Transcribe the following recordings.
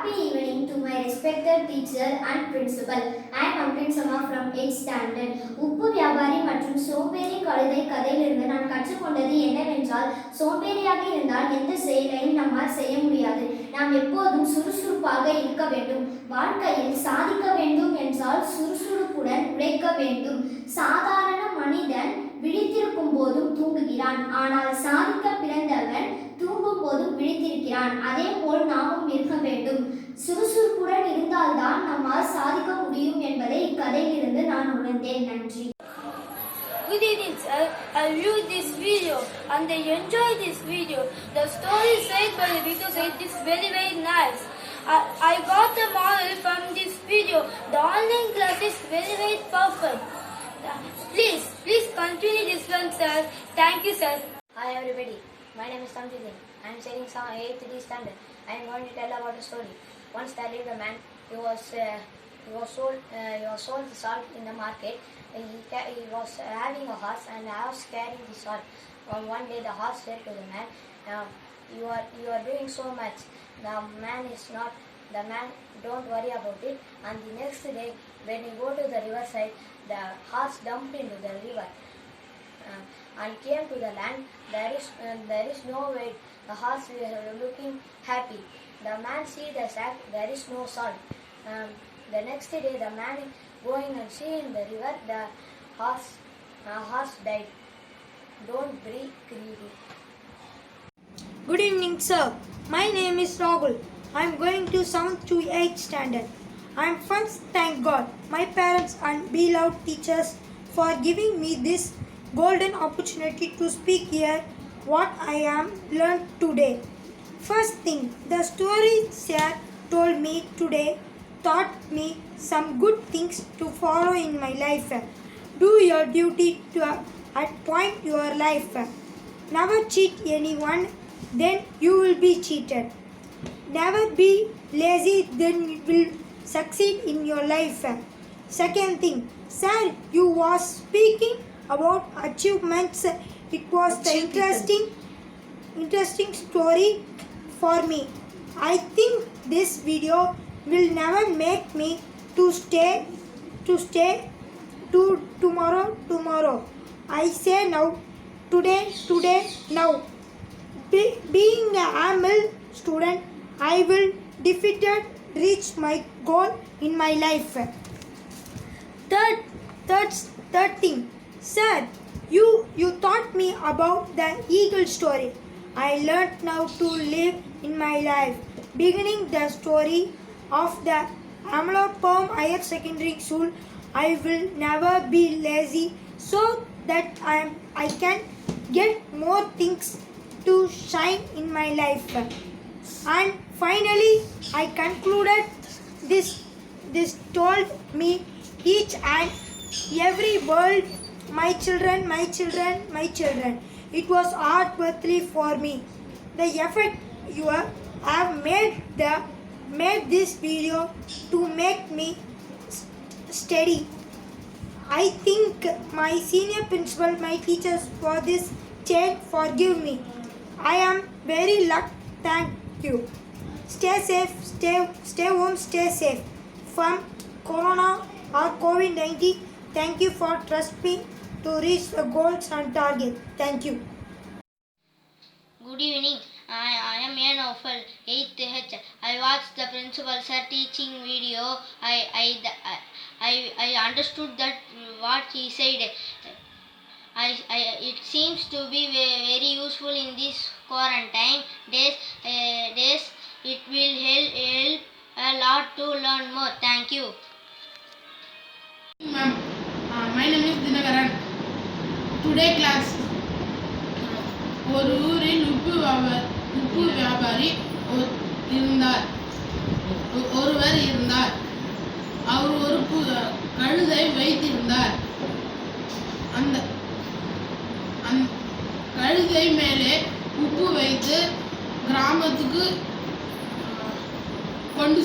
Happy evening to my respected teacher and principal. I am Amrin Sama from 8th standard. உப்பு வியாபாரி மற்றும் சோம்பேறி கழுதை கதையிலிருந்து நான் கற்றுக்கொண்டது என்னவென்றால், சோம்பேறியாக இருந்தால் எந்த செயலையும் நம்மால் செய்ய முடியாது. நாம் எப்போதும் சுறுசுறுப்பாக இருக்க வேண்டும். வாழ்க்கையில் சாதிக்க வேண்டும் என்றால் சுறுசுறுப்புடன் உழைக்க வேண்டும். சாதாரண மனிதன் விழித்திருக்கும் போதும் தூங்குகிறான், ஆனால் சாதிக்க பிறந்தவன் தூங்கும் போதும் விழித்திருக்கிறான். அதே போல் நாமும் இருக்க வேண்டும். சுறுசுறுப்புடன் இருந்தால்தான் நம்மால் சாதிக்க முடியும் என்பதை இக்கதையிலிருந்து நான் உணர்ந்தேன். நன்றி. Good evening, sir. I viewed this video and I enjoyed this video. The story said by the video said is very nice. I got the moral from this video. The online class is very perfect. Please continue this one, sir. Thank you, sir. Hi everybody. My name is Samjidin. I am studying 8th D standard. I am going to tell about a story. Once there lived a man. He was sold the salt in the market. He was having a horse and I was carrying the salt. One day the horse said to the man, "You are doing so much. The man don't worry about it." And the next day, when he go to the riverside, the horse dumped into the river. And came to the land. There is no weight. The horse was looking happy. The man see the sack. There is no salt. The next day, the man going and see in the river. The horse died. Don't be greedy. Good evening, sir. My name is Rahul. I am going to 7th to 8th standard. I am first thank God, my parents and beloved teachers for giving me this golden opportunity to speak here what I am learned today. First thing, the story sir told me today taught me some good things to follow in my life. Do your duty at point your life. Never cheat anyone, then you will be cheated. Never be lazy, then you will succeed in your life. Second thing, sir, you was speaking about achievements. It was the interesting story for me. I think this video will never make me to stay to tomorrow. I say now, today, now. Being a AML student, I will reach my goal in my life. Third thing, sir, you taught me about the eagle story. I learned now to live in my life. Beginning the story of the Amalapam Higher Secondary School, I will never be lazy so that I can get more things to shine in my life. And finally, I concluded this told me each and every word, my children. It was hard birthday for me. The effort you have made this video to make me steady. I thank my senior principal, my teachers for this chance forgive me. I am very lucky. Thank you. Stay safe, stay home, stay safe from Corona or COVID-19. Thank you for trusting me to reach the goals and target. Thank you. Good evening. I am a Naufal, 8th H. I watched the principal sir teaching video. I understood that what he said. It seems to be very useful in this quarantine days. It will help a lot to learn more. Thank you. Ma'am, my name is Dinagaran. Today class. ஒரு ஊரில் உப்பு வியாபாரி ஒருவர் இருந்தார். அவர் ஒரு கழுதை வைத்திருந்தார். அந்த கழுதை மேலே உப்பு வைத்து கிராமத்துக்கு கொண்டு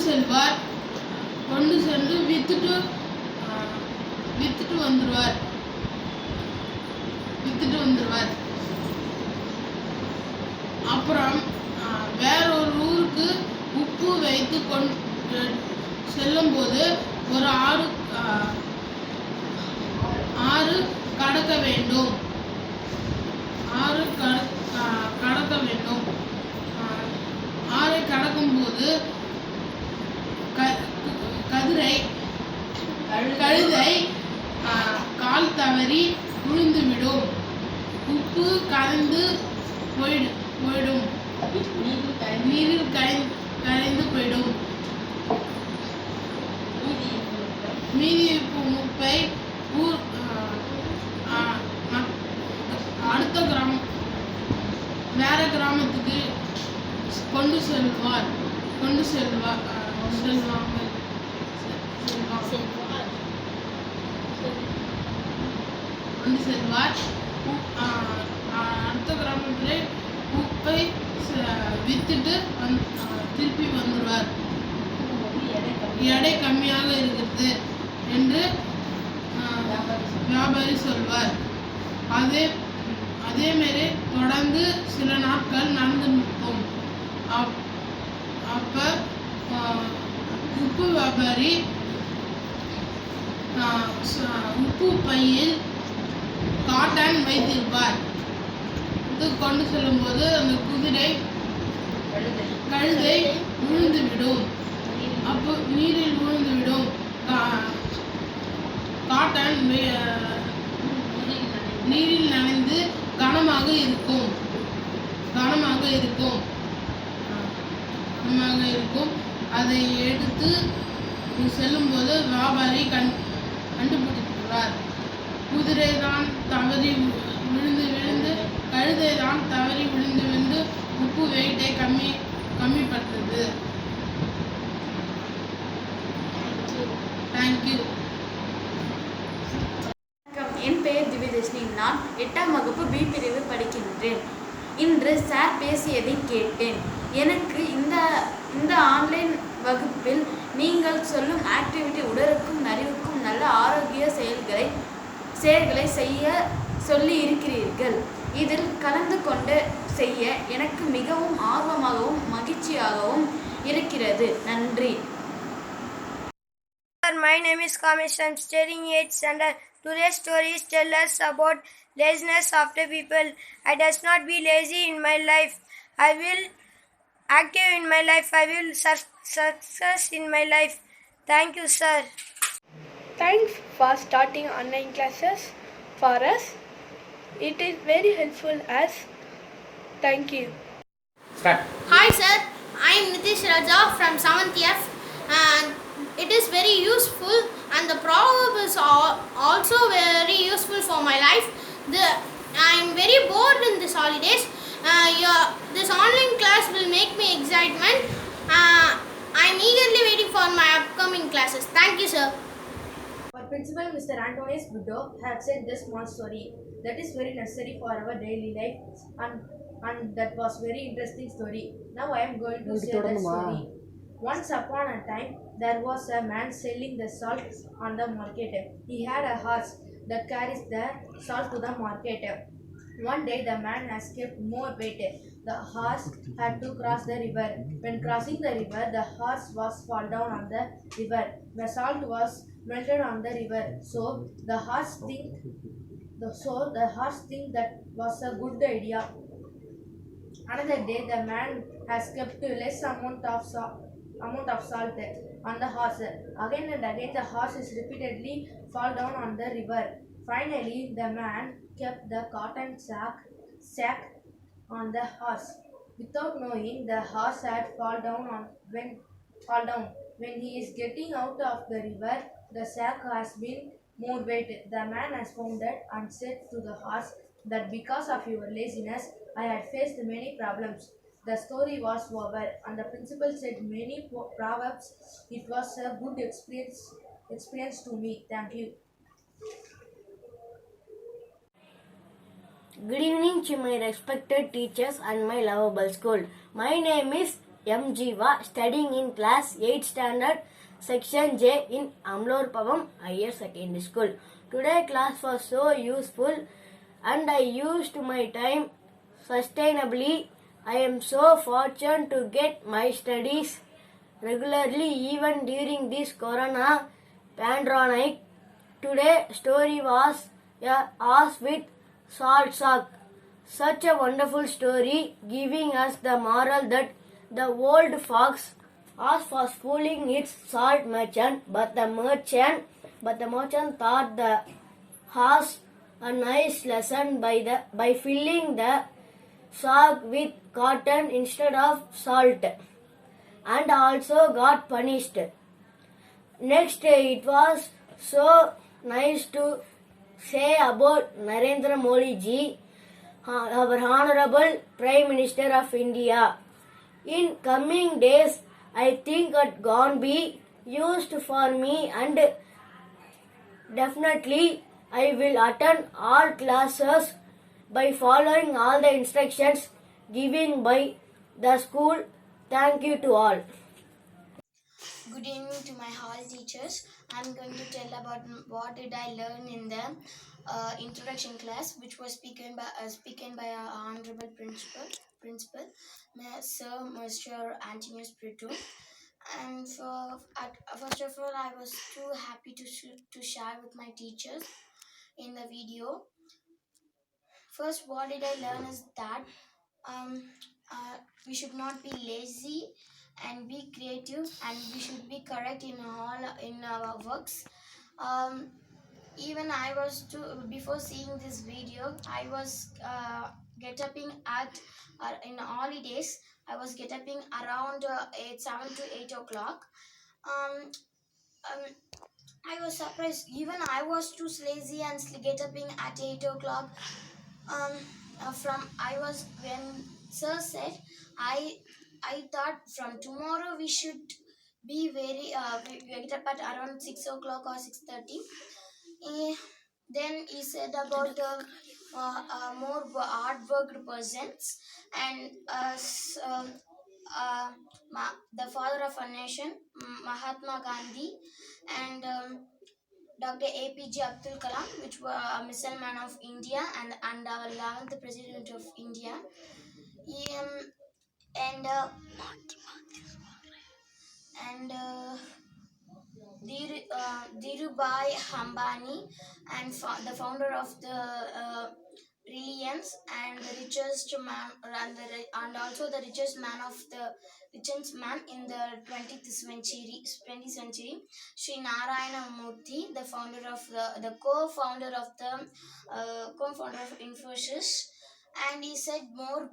சென்று வித்துட்டு வந்துருவார். அப்புறம் வேற ஒரு ஊருக்கு உப்பு உப்பு வைத்து செல்லும்போது ஒரு ஆறு கடக்க வேண்டும். கடக்க வேண்டும். ஆறை கடக்கும்போது கழுதை கால் தவறி விழுந்துவிடும். உப்பு கரைந்து போயிடும். நீரில் கரைந்து போயிடும். மீதி உப்பை அடுத்த வேற கிராமத்துக்கு கொண்டு செல்வார். அடுத்த கிராமத்தில் உப்பை வித்துட்டு திருப்பி வந்துடுவார். எடை கம்மியாக இருக்கிறது என்று வியாபாரி சொல்வார். அதே மாதிரி தொடர்ந்து சில நாட்கள் நடந்து நிற்கும். அப்ப உப்பு வியாபாரி உப்பு பையில் காட்டன் வைத்திருப்பார். இது கொண்டு செல்லும்போது அந்த கழுதை விழுந்துவிடும். அப்போ நீரில் விழுந்துவிடும். காட்டன் நீரில் நனைந்து கனமாக இருக்கும். அதை எடுத்து செல்லும்போது வியாபாரி கண்டுபிடிக்கிறார். குதிரை தான் தவறி விழுந்து கழுதை தான் தவறி விழுந்து உப்பு வெயிட்டை கம்மிப்படுத்துது. தேங்க்யூ. என் பெயர் திவ்யதர்ஷினி. நான் 8ஆம் வகுப்பு பி பிரிவு படிக்கின்றேன். இன்று சார் பேசியதை கேட்டேன். எனக்கு இந்த ஆன்லைன் வகுப்பில் நீங்கள் சொல்லும் ஆக்டிவிட்டி உடலுக்கும் அறிவுக்கும் நல்ல ஆரோக்கிய செயல்களை செய்ய சொல்லி இருக்கிறீர்கள். இதில் கலந்து கொண்டு செய்ய எனக்கு மிகவும் ஆர்வமாகவும் மகிழ்ச்சியாகவும் இருக்கிறது. நன்றி. My name is Kamesh. I am studying 8th standard. Today's stories tell us about laziness of the people. I does not be lazy in my life. I will active in my life. I will success in my life. Thank you, sir. Thanks for starting online classes for us. It is very helpful as. Thank you. Start. Hi sir, I am Nitish Raja from 7th F, and it is very useful, and the proverb is also very useful for my life. I am very bored in this holidays. This online class will make me excitement. I am eagerly waiting for my upcoming classes. Thank you, sir. Our principal, Mr. Antonius Budo, had said this small story that is very necessary for our daily life, and that was very interesting story. Now I am going to share that story. Once upon a time, there was a man selling the salt on the market. He had a horse that carries the salt to the market. One day, the man has kept more weight. The horse had to cross the river. When crossing the river, the horse was fall down on the river. The salt was melted on the river. So the horse think that was a good idea. Another day, the man has kept less amount of salt on the horse. Again and again, the horse is repeatedly fall down on the river. Finally, the man kept the cotton sack on the horse. Without knowing, the horse had fall down. When he is getting out of the river, the sack has been more weight. The man has founded and said to the horse that because of your laziness, I had faced many problems. The story was over, and the principal said many proverbs. It was a good experience to me. Thank you. Good evening to my respected teachers and my lovable school. My name is M. Jiva, studying in class 8th standard, section J in Amlorpavam Higher Secondary School. Today class was so useful and I used my time sustainably. I am so fortunate to get my studies regularly even during this corona pandemic. Today's story was a horse with salt sock. Such a wonderful story, giving us the moral that the old fox was fooling its salt merchant, but the merchant taught the horse a nice lesson by filling the sock with cotton instead of salt, and also got punished. Next, it was so nice to say about Narendra Modi ji, our Honorable Prime Minister of India. In coming days, I think it gonna be used for me, and definitely I will attend all classes by following all the instructions given by the school. Thank you to all. Good evening to my hall teachers. I'm going to tell about what did I learn in the introduction class, which was spoken by our honorable principal, Sir Mr. Antonius Brito. And first of all, I was too happy to share with my teachers in the video. First, what did I learn is that we should not be lazy and be creative, and we should be correct in our works. Even I was before seeing this video, I was get upping at in holidays. I was get upping around 7 to 8 o'clock. I was surprised. Even I was too lazy and get upping at 8 o'clock. When sir said, I thought from tomorrow we should be we get up at around 6 o'clock or 6:30. Then he said about the more hard-worked persons, and the father of our nation, Mahatma Gandhi, and Dr. APJ Abdul Kalam, which were a missile man of India, and our 11th president of India. Dhirubhai Ambani, and the founder of the Reliance, and the richest man, and also the richest man in the 20th century, Sri Narayana Murthy, the founder of the co-founder of Infosys, and he said more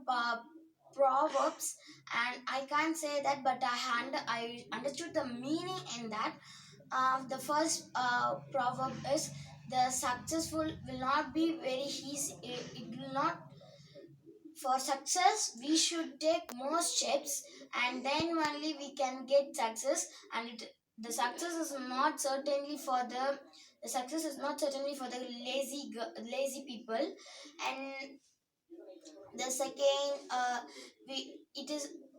proverbs, and I can't say that, but I understood the meaning in that. The first proverb is, the successful will not be very easy. It will not. For success, we should take more steps, and then only we can get success. And the success is not certainly for the lazy people. And the second,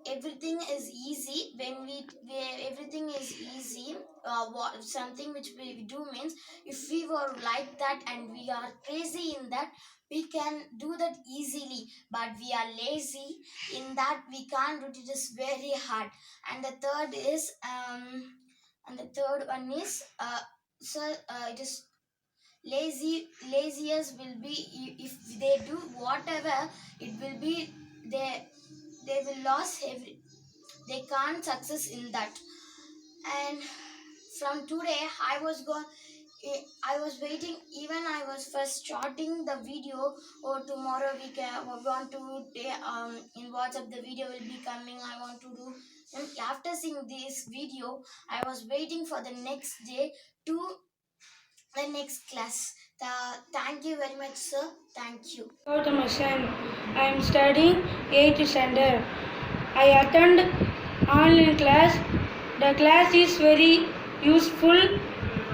everything is easy when everything is easy. Something which we do means, if we were like that and we are crazy in that, we can do that easily, but we are lazy in that, we can't do it. It is very hard. And the third one is, it is laziest will be, if they do whatever, it will be they will lose they can't success in that. And from today, I was waiting. Even I was first starting the video, or tomorrow we want to in WhatsApp the video will be coming, I want to do. And after seeing this video, I was waiting for the next day to the next class. Thank you very much, sir. Thank you. Hello, my son. I am studying 8th standard. I attend online class. The class is very useful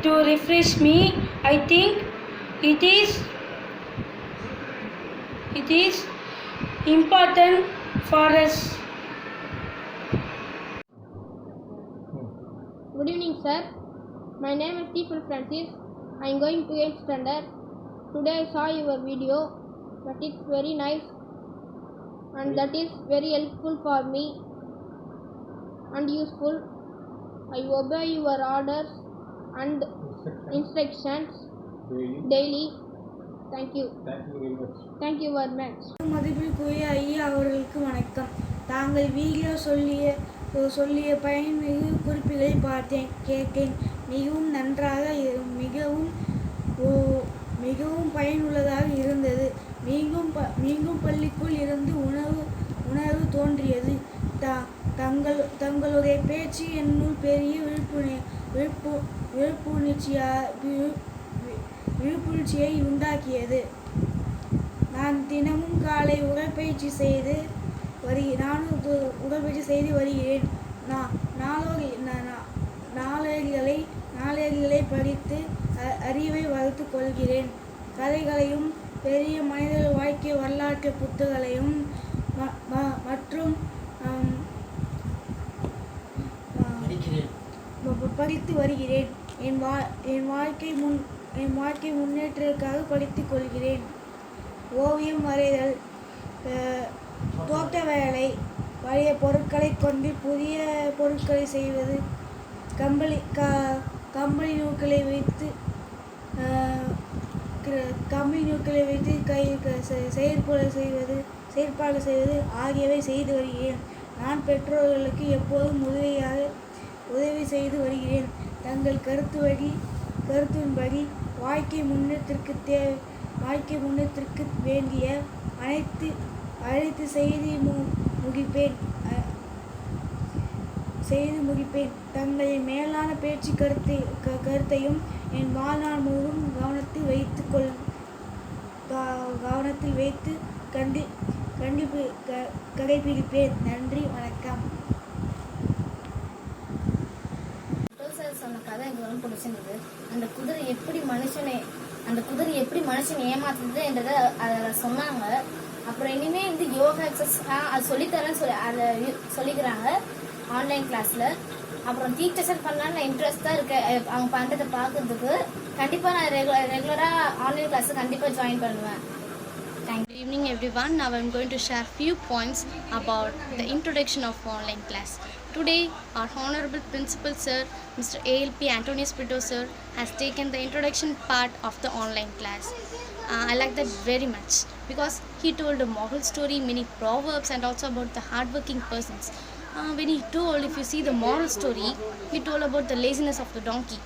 to refresh me. I think it is important for us. Good evening, sir. My name is Stephen Francis. I am going to 8th standard. Today I saw your video. That is very nice, and that is very helpful for me and useful. I obey your orders and instructions daily. Thank you. Thank you very much. மதிப்பிற்குரிய ஐயா அவர்களுக்கு வணக்கம். தாங்கள் video சொல்லிய பயன்மிகு குறிப்புகளை பார்த்தேன், கேட்டேன். மிகவும் நன்றாக மிகவும் பயனுள்ளதாக இருந்தது. மீண்டும் பள்ளிக்குள் இருந்து உணர்வு தோன்றியது. தங்களுடைய பேச்சு என்னுள் பெரிய விழிப்புணர்ச்சியை உண்டாக்கியது. நான் தினமும் காலை உடற்பயிற்சி செய்து வருகிறேன். நாளேடுகளை படித்து அறிவை வளர்த்து கொள்கிறேன். கதைகளையும் பெரிய மனிதர்கள் வாழ்க்கை வரலாற்று புத்தகங்களையும் மற்றும் படித்து வருகிறேன். என் வாழ்க்கை முன்னேற்றத்திற்காக படித்துக் கொள்கிறேன். ஓவியம் வரைதல், தோட்ட வேலை, பழைய பொருட்களை கொண்டு புதிய பொருட்களை செய்வது, கம்பளி நூல்களை வைத்து செயற்பாடு செய்வது ஆகியவை செய்து வருகிறேன். நான் பெற்றோர்களுக்கு எப்போதும் உதவி செய்து வருகிறேன். தங்கள் கருத்தின்படி வாழ்க்கை முன்னேற்றத்திற்கு வேண்டிய அனைத்து செய்து முடிப்பேன். தங்களின் மேலான பேச்சு கருத்தையும் என் வாழ்நாள் முழுவதும் கவனத்தில் வைத்து கடைபிடிப்பேன். நன்றி, வணக்கம். சொன்ன கதை எனக்கு ரொம்ப பிடிச்சிருந்தது. அந்த குதிரை எப்படி மனுஷனை ஏமாத்துது என்றதை அதில் சொன்னாங்க. அப்புறம் இனிமேல் வந்து யோகா எக்ஸசைஸ் அது சொல்லித்தரேன்னு அதில் சொல்லிக்கிறாங்க ஆன்லைன் கிளாஸில். அப்புறம் டீச்சர்ஸ் பண்ணலான்னு நான் இன்ட்ரெஸ்டாக இருக்கேன். அவங்க பண்ணுறதை பார்க்கறதுக்கு கண்டிப்பாக நான் ரெகுலராக ஆன்லைன் கிளாஸை கண்டிப்பாக ஜாயின் பண்ணுவேன். Good evening everyone. Now I am going to share few points about the introduction of online class. Today our honorable principal sir Mr. ALP Antonius Brito sir has taken the introduction part of the online class. I like that very much because he told a moral story, many proverbs and also about the hardworking persons. When he told, if you see the moral story, he told about the laziness of the donkey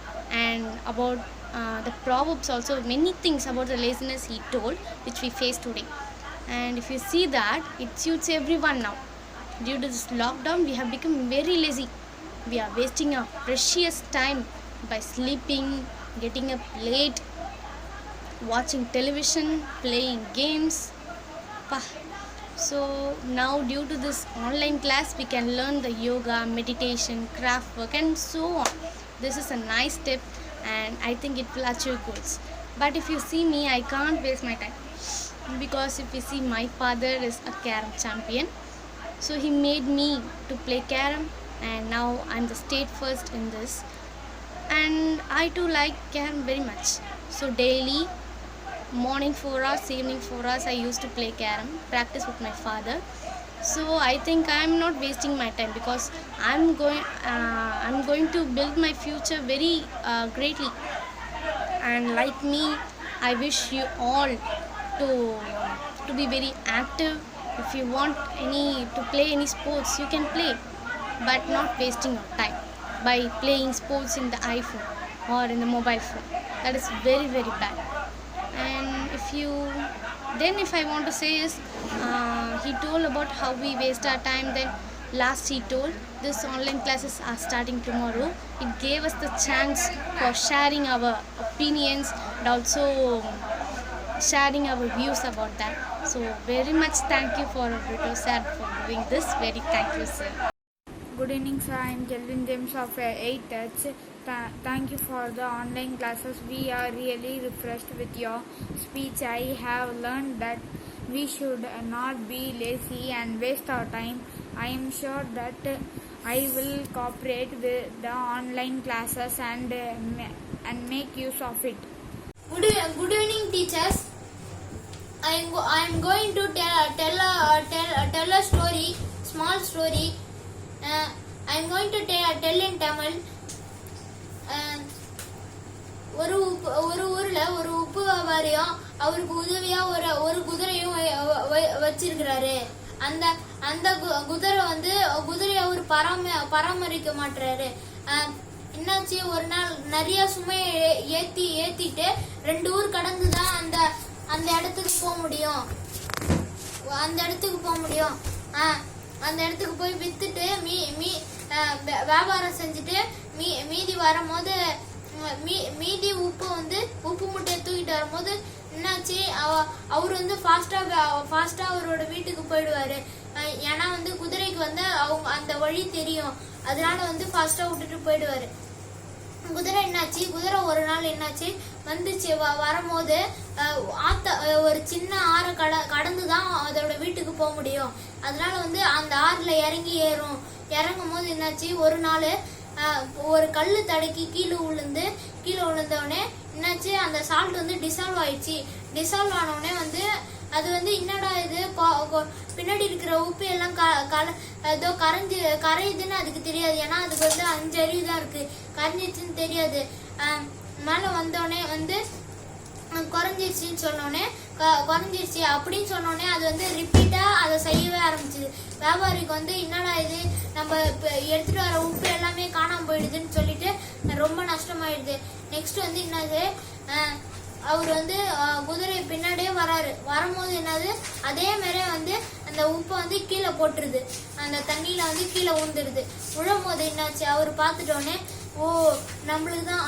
and about the proverbs also, many things about the laziness he told which we face today. And if you see that, it suits everyone now. Due to this lockdown we have become very lazy. We are wasting our precious time by sleeping, getting up late, watching television, playing games. So now due to this online class we can learn the yoga, meditation, craft work and so on. This is a nice step and I think it will achieve goals. But if you see me, I can't waste my time because if you see, my father is a carom champion, so he made me to play carom and now I'm the state first in this, and I too like carom very much. So daily morning 4 hours, evening 4 hours I used to play carom, practice with my father. So I think I'm not wasting my time because I'm going to build my future very greatly. And like me, I wish you all to be very active. If you want to play any sports, you can play, but not wasting your time by playing sports in the iPhone or in the mobile phone. That is very, very bad. And if I want to say is, he told about how we waste our time. Then last he told, this online classes are starting tomorrow. It gave us the chance for sharing our opinions and also sharing our views about that. So very much thank you for Brito sir for doing this. Very thank you sir. Good evening sir, I am Kelvin James of 8th. Thank you for the online classes. We are really refreshed with your speech. I have learned that we should not be lazy and waste our time. I am sure that I will cooperate with the online classes and make use of it. Good evening, teachers. I am going to tell a story, small story. I am going to tell in Tamil. ஒரு ஊர்ல ஒரு உப்பு வியாபாரியும் அவருக்கு உதவியா ஒரு குதிரையும் வச்சிருக்கிறாரு. அந்த குதிரை வந்து குதிரையை அவர் பராமரிக்க மாட்டாரு. என்னாச்சு, ஒரு நாள் நிறைய சுமையை ஏத்திட்டு 2 ஊர் கடந்துதான் அந்த இடத்துக்கு போக முடியும். அந்த இடத்துக்கு போய் வித்துட்டு வியாபாரம் செஞ்சுட்டு மீதி வரும்போது மீதி உப்பு மூட்டையை தூக்கிட்டு வரும்போது என்னாச்சு, அவர் வந்து ஃபாஸ்டா அவரோட வீட்டுக்கு போயிடுவாரு. ஏன்னா வந்து குதிரைக்கு வந்து அவங்க அந்த வழி தெரியும், அதனால வந்து ஃபாஸ்டா விட்டுட்டு போயிடுவாரு. குதிரை ஒரு நாள் என்னாச்சு வந்துச்சு, வரும்போது ஒரு சின்ன ஆறு கடந்துதான் அதோட வீட்டுக்கு போக முடியும். அதனால வந்து அந்த ஆறுல இறங்கும் போது என்னாச்சு, ஒரு நாள் ஒரு கல்லு தடக்கி கீழே விழுந்தோடனே என்னாச்சு, அந்த சால்ட் வந்து டிசால்வ் ஆயிடுச்சு. டிசால்வ் ஆனோடனே வந்து அது வந்து என்னடா இது, பின்னாடி இருக்கிற உப்பு எல்லாம் ஏதோ கரையுதுன்னு அதுக்கு தெரியாது. ஏன்னா அதுக்கு வந்து 5 அறிவு தான் இருக்கு, கரைஞ்சிச்சுன்னு தெரியாது. மேலே வந்தோடனே வந்து குறைஞ்சிருச்சுன்னு சொன்னோடனே குறைஞ்சிருச்சு அப்படின்னு சொன்னோடனே அது வந்து ரிப்பீட்டா அதை செய்யவே ஆரம்பிச்சுது. வியாபாரிக்கு வந்து என்னடா இது, நம்ம எடுத்துட்டு வர உப்பு எல்லாமே காணாம போயிடுதுன்னு சொல்லிட்டு ரொம்ப நஷ்டமாயிடுது. நெக்ஸ்ட் வந்து என்னது, அவர் வந்து குதிரை பின்னாடியே வரும்போது என்னது, அதே மாதிரியே வந்து அந்த உப்பை வந்து கீழே போட்டுருது, அந்த தண்ணியில வந்து கீழே ஊந்துடுது. விழும்போது என்னாச்சு, அவர் பார்த்துட்டோடனே ஓ நம்மளுக்கு தான்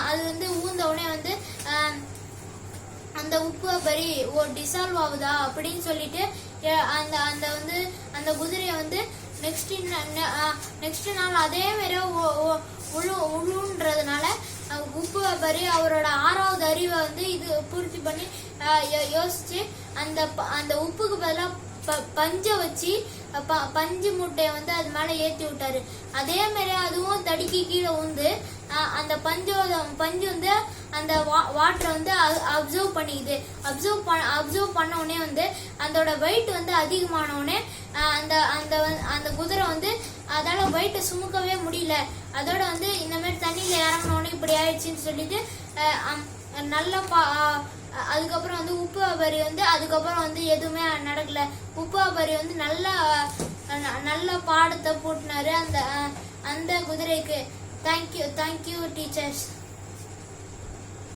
அது வந்து ஊந்த உடனே வந்து அந்த உப்பு பரி டிசால்வ் ஆகுதா அப்படின்னு சொல்லிட்டு அந்த குதிரையை வந்து நெக்ஸ்ட் நாள் அதே மாதிரி உழுன்றதுனால உப்பு வியாபாரி அவரோட 6வது அறிவை வந்து இது பூர்த்தி பண்ணி யோசிச்சு அந்த உப்புக்கு பதிலாக பஞ்சை வச்சு பஞ்சு மூட்டையை வந்து அது மேலே ஏற்றி விட்டாரு. அதே மாதிரி அதுவும் தடுக்கி கீழே வந்து அந்த பஞ்சு வந்து அந்த வாட்டரை வந்து அப்சர்வ் பண்ணிக்குது. அப்சர்வ் பண்ண உடனே வந்து அதோட வெயிட் வந்து அதிகமானவுடனே அந்த குதிரை வந்து அதால வெயிட்டை சுமக்கவே முடியல. அதோட வந்து இந்த மாதிரி தண்ணியில இறங்கினோடனே இப்படி ஆயிடுச்சுன்னு சொல்லிட்டு நல்லா அதுக்கப்புறம் வந்து உப்பு வியாபாரி வந்து அதுக்கப்புறம் வந்து எதுவுமே நடக்கல. உப்பு வியாபாரி வந்து நல்ல பாடத்தை போட்டுனாரு அந்த குதிரைக்கு. Thank you teachers.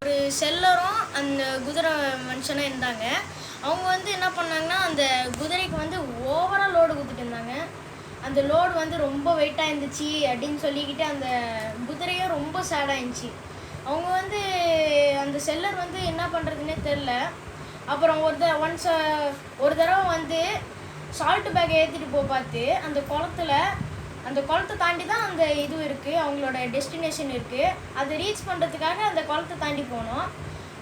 ஒரு செல்லரும் அந்த குதிரை மனுஷனும் இருந்தாங்க. அவங்க வந்து என்ன பண்ணாங்கன்னா, அந்த குதிரைக்கு வந்து ஓவரால் லோடு கொடுத்துட்டு இருந்தாங்க. அந்த லோடு வந்து ரொம்ப வெயிட்டாக இருந்துச்சு அப்படின்னு சொல்லிக்கிட்டு அந்த குதிரையும் ரொம்ப சேடாக இருந்துச்சு. அவங்க வந்து அந்த செல்லர் வந்து என்ன பண்ணுறதுன்னே தெரில. அப்புறம் ஒரு தடவை வந்து சால்ட் பேக்கை ஏற்றிட்டு பார்த்து அந்த குளத்தை தாண்டி தான் அந்த இது இருக்குது, அவங்களோட டெஸ்டினேஷன் இருக்குது. அதை ரீச் பண்ணுறதுக்காக அந்த குளத்தை தாண்டி போனோம்.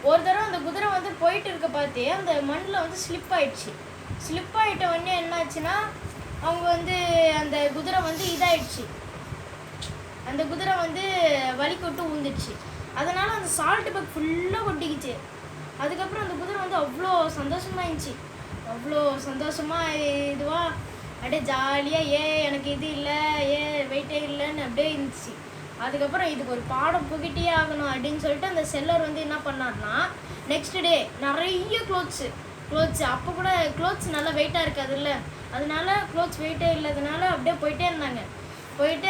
ஒரு தடவை அந்த குதிரை வந்து போயிட்டு இருக்க பார்த்து அந்த மண்ணில் வந்து ஸ்லிப் ஆகிட்ட உடனே என்ன ஆச்சுன்னா, அவங்க வந்து அந்த குதிரை வந்து இதாகிடுச்சு, அந்த குதிரை வந்து வலிக்கொட்டு ஊந்துடுச்சு. அதனால் அந்த சால்ட் பேக் ஃபுல்லாக கொட்டிக்கிச்சு. அதுக்கப்புறம் அந்த குதிரை வந்து அவ்வளோ சந்தோஷமாக இருந்துச்சு, அவ்வளோ சந்தோஷமாக இதுவாக அப்படியே ஜாலியாக எனக்கு இது இல்லை வெயிட்டே இல்லைன்னு அப்படியே இருந்துச்சு. அதுக்கப்புறம் இதுக்கு ஒரு பாடம் புகிட்டே ஆகணும் அப்படின்னு சொல்லிட்டு அந்த செல்லர் வந்து என்ன பண்ணார்னா, நெக்ஸ்ட் டே நிறைய க்ளோத்ஸ் அப்போ கூட க்ளோத்ஸ் நல்லா வெயிட்டாக இருக்காது இல்லை, அதனால க்ளோத்ஸ் வெயிட்டே இல்லாதனால அப்படியே போயிட்டே இருந்தாங்க.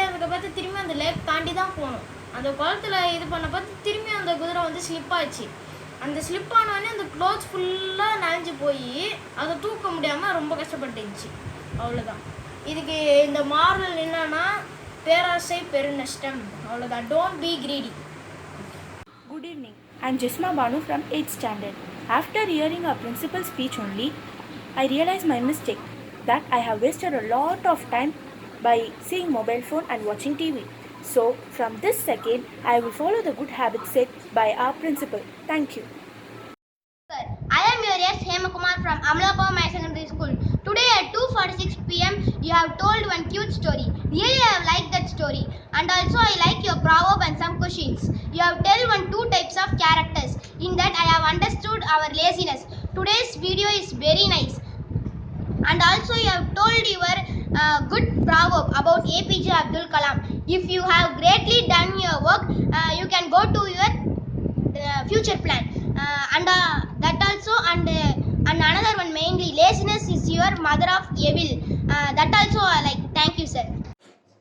அதுக்கு பார்த்து திரும்பி அந்த லேக் தாண்டி தான் போகணும். அந்த குளத்துல இது பண்ண பார்த்து திரும்பி அந்த குதிரை வந்து ஸ்லிப் ஆச்சு. அந்த ஸ்லிப் ஆனோடனே அந்த க்ளோத்ஸ் ஃபுல்லாக நனைஞ்சு போய் அதை தூக்க முடியாமல் ரொம்ப கஷ்டப்பட்டுச்சு. அவ்வளோதான். இதுக்கு இந்த மாரல் என்னன்னா, பேராசை பெருநஷ்டம். அவ்வளோதான். Don't be greedy. Good evening. I'm Jisma Banu from 8th standard. After hearing our principal's speech only, I realized my mistake, that I have wasted a lot of time by seeing mobile phone and watching TV. So, from this second, I will follow the good habits set by our principal. Thank you. I am your S. Hemakumar from Amlapavam Higher Secondary School. Today at 2:46 p.m. you have told one cute story. Really I have liked that story. And also I like your proverb and some questions. You have told two types of characters. In that I have understood our laziness. Today's video is very nice. And also you have told your good proverb about APJ Abdul Kalam. If you have greatly done your work, you can go to your future plan. That also and another one mainly laziness is your mother of evil. That also I like. Thank you, sir.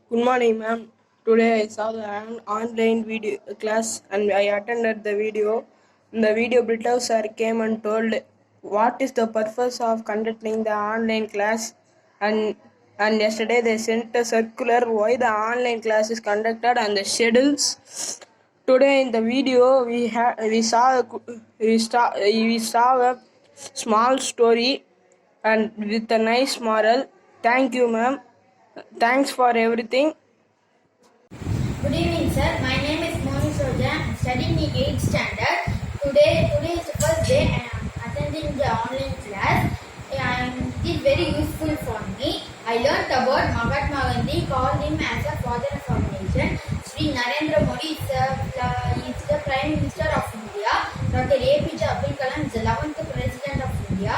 Good morning, ma'am. Today I saw the online video class and I attended the video. In the video, Brito sir came and told what is the purpose of conducting the online class, and yesterday they sent a circular why the online class is conducted and the schedules. Today in the video we saw a small story and with a nice moral. Thank you, ma'am. Thanks for everything. Good evening, sir. My name is Moni Soja. I am studying in 8th standard. Today is the first day I am attending the online class. It is very useful for me. I learnt about Mahatma Gandhi, called him as a father of our nation. Sri Narendra Modi is the Prime Minister of India. Dr. APJ Abdul Kalam is the 11th President of India.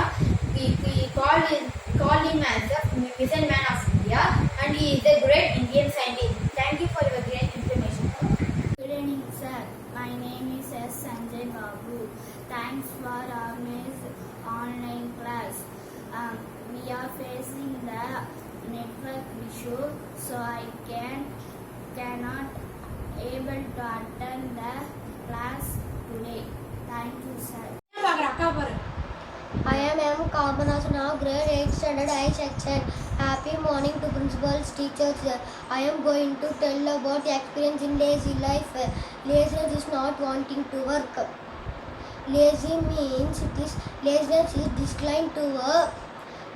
We called him as the Missile Man of India, and he is a great Indian scientist. Thank you for your great information. Good evening, sir. My name is S. Sanjay Babu. Thanks for organizing online class. We are facing the network issue, so I cannot able to attend the class today. Thank you, sir. I am M. Kamanasana, grade 8 standard I section. Happy morning to principals, teachers. I am going to tell about the experience in lazy life. Laziness is not wanting to work. Lazy means laziness is decline to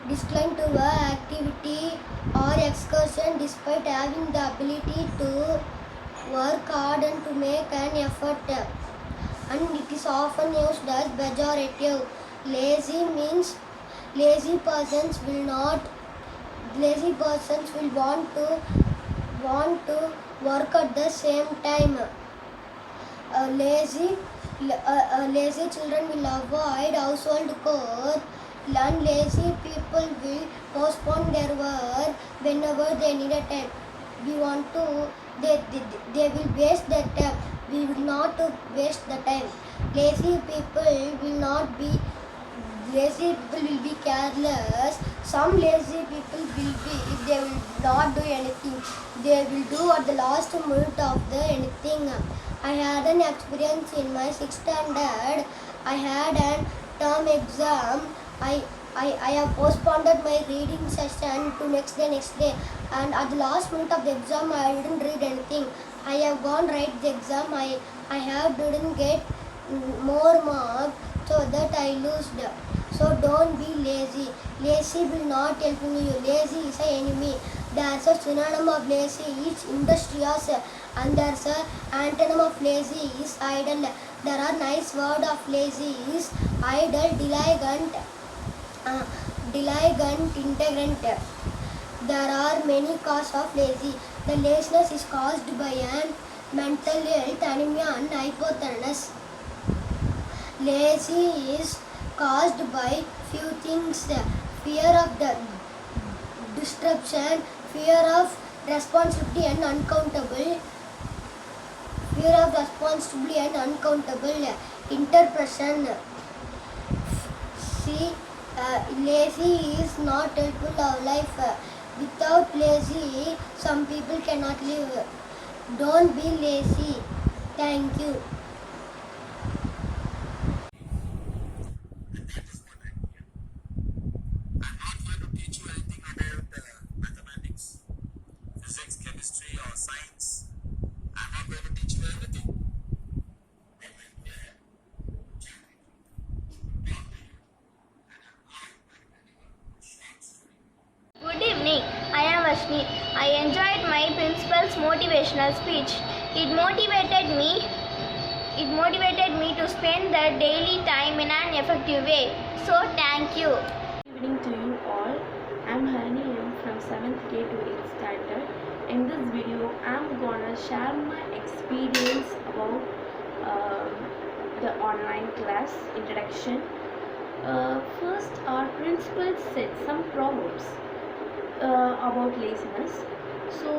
activity or excursion despite having the ability to work hard and to make an effort. And it is often used as pejorative. Lazy means lazy persons will want to work at the same time. Lazy children will avoid household chores, and lazy people will postpone their work whenever they need a time. They will waste their time. We will not waste the time. Lazy people will be careless. Some lazy people they will not do anything. They will do at the last minute of the anything. I had an experience in my 6th standard. I had an term exam. I have postponed my reading session to next day, and at the last minute of the exam I didn't read anything. I have gone write the exam. I didn't get more marks, so that I lost. So don't be lazy. Lazy will not help you. Lazy is an enemy. There's a synonym of lazy is industrious, and there's a antonym of lazy is idle. There are nice word of lazy is idle, diligent, integrant. There are many causes of lazy. The laziness is caused by an mental health, anemia, and hypothyroidism. Lazy is caused by few things: fear of the disruption, fear of responsibility and uncountable, interpretation. See, lazy is not helpful to our life. Without lazy, some people cannot live. Don't be lazy. Thank you. Physics, chemistry, or science. I'm not going to teach you everything. Good evening. I am Ashni. I enjoyed my principal's motivational speech. It motivated me to spend the daily time in an effective way. So thank you. Good evening to you all. I'm Harini M from 7th K to 8th standard. In this video, I'm gonna share my experience about the online class introduction. First, our principal said some proverbs about laziness. So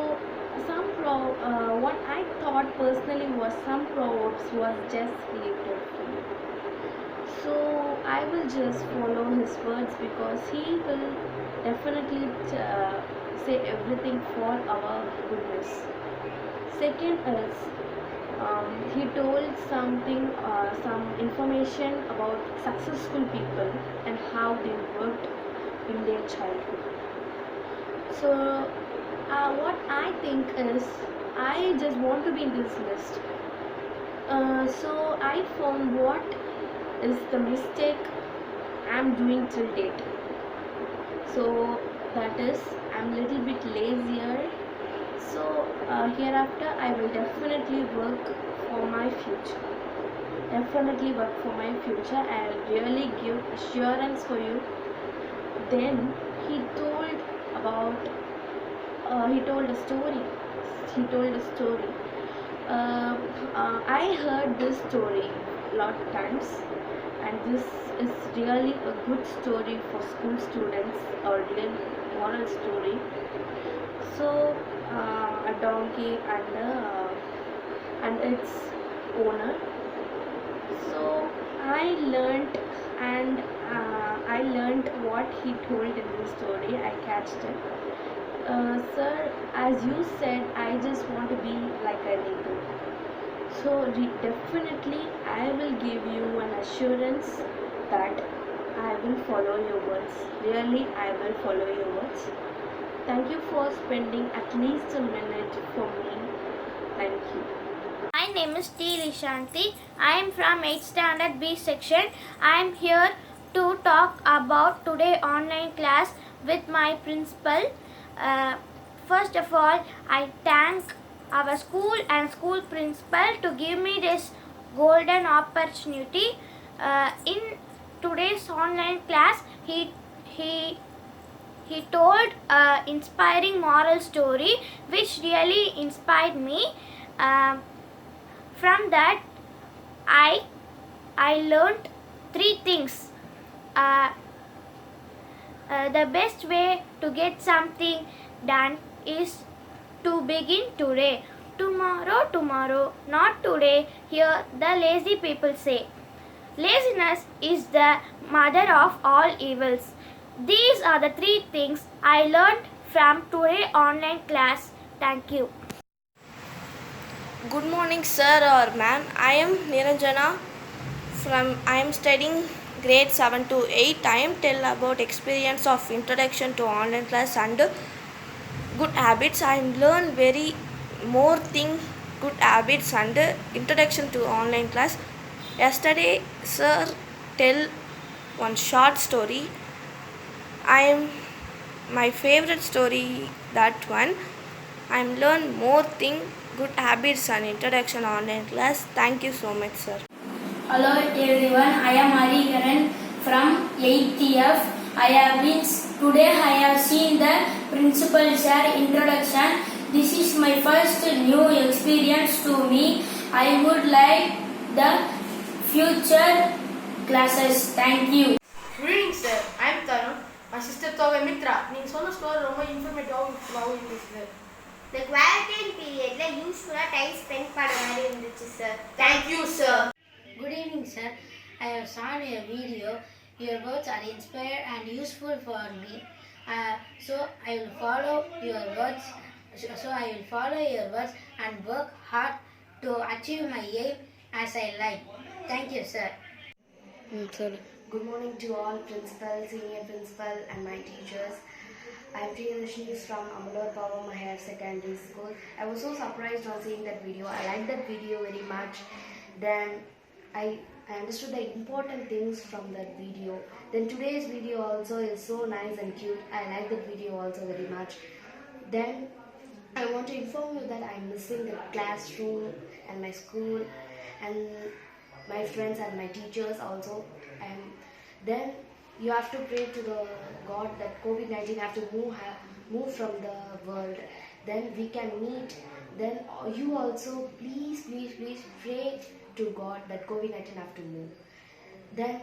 what I thought personally was some proverbs was just related to me. So I will just follow his words because he will definitely say everything for our goodness. Second is he told some information about successful people and how they worked in their childhood. So what I think is I just want to be in this list. So I found what is the mistake I'm doing till date. So that is I'm little bit lazier. So hereafter I will definitely work for my future. Definitely work for my future. I'll really give assurance for you. Then he told about he told a story. I heard this story a lot of times, and this is really a good story for school students, or real moral story. So a donkey and its owner. So I learned what he told in this story. I catched it. Sir, as you said, I just want to be like an eagle. So definitely I will give you an assurance that I will follow your words. Really, I will follow your words. Thank you for spending at least a minute for me. Thank you. My name is T. Lishanti. I am from 8th Standard B section. I am here to talk about today online class with my principal. First of all, I thank our school and school principal to give me this golden opportunity. In today's online class, he told inspiring moral story which really inspired me. From that, I learned 3 things. The best way to get something done is to begin today. Tomorrow, not today. Here the lazy people say. Laziness is the mother of all evils. These are the 3 things I learned from today online class. Thank you. Good morning, sir or ma'am. I am Niranjana. I am studying grade 7 to 8. I am tell about experience of introduction to online class and good habits. I learn very more thing good habits and introduction to online class. Yesterday, sir tell one short story. My favorite story that one. I learn more thing good habits and introduction online class. Thank you so much, sir. Hello everyone, I am Arikaran from 8th F. Today I have seen the principal share introduction. This is my first new experience to me. I would like the future classes. Thank you. Good evening, sir. I am Tarun. My sister Toga Mitra. நீங்கள் சொன்ன story ரொம்ப இன்ஃபர்மேட்டிவாகவும் இருந்துச்சு. The quarantine period useful time spent பண்ண மாதிரி இருந்துச்சு sir. Thank you, sir. Good evening, sir. I have saw your video. Your words are inspired and useful for me. So I will follow your words. And work hard to achieve my aim as I like. Thank you, sir. Good morning to all principal, senior principal, and my teachers. I am Priyadashini from Amaloorpavam Higher Secondary School. I was so surprised on seeing that video. I liked that video very much. Then I understood the important things from that video. Then today's video also is so nice and cute. I like that video also very much. Then I want to inform you that I am missing the classroom and my school and my friends and my teachers also. And then you have to pray to the God that COVID-19 have to move from the world. Then we can meet. Then you also please pray to God that COVID-19 have to move. Then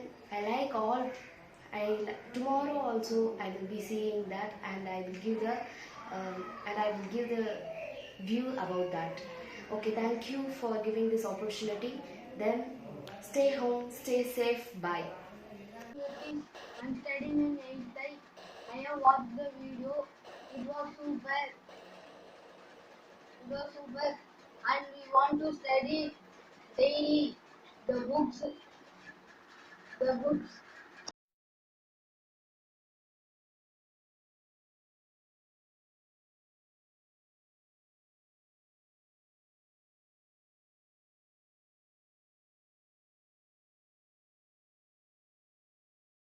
tomorrow also I will be seeing that, and I will give the view about that. Okay, thank you for giving this opportunity. Then stay home, stay safe. Bye. I'm studying in 8th. I have watched the video. It was super. It was super. And we want to study daily the books. The books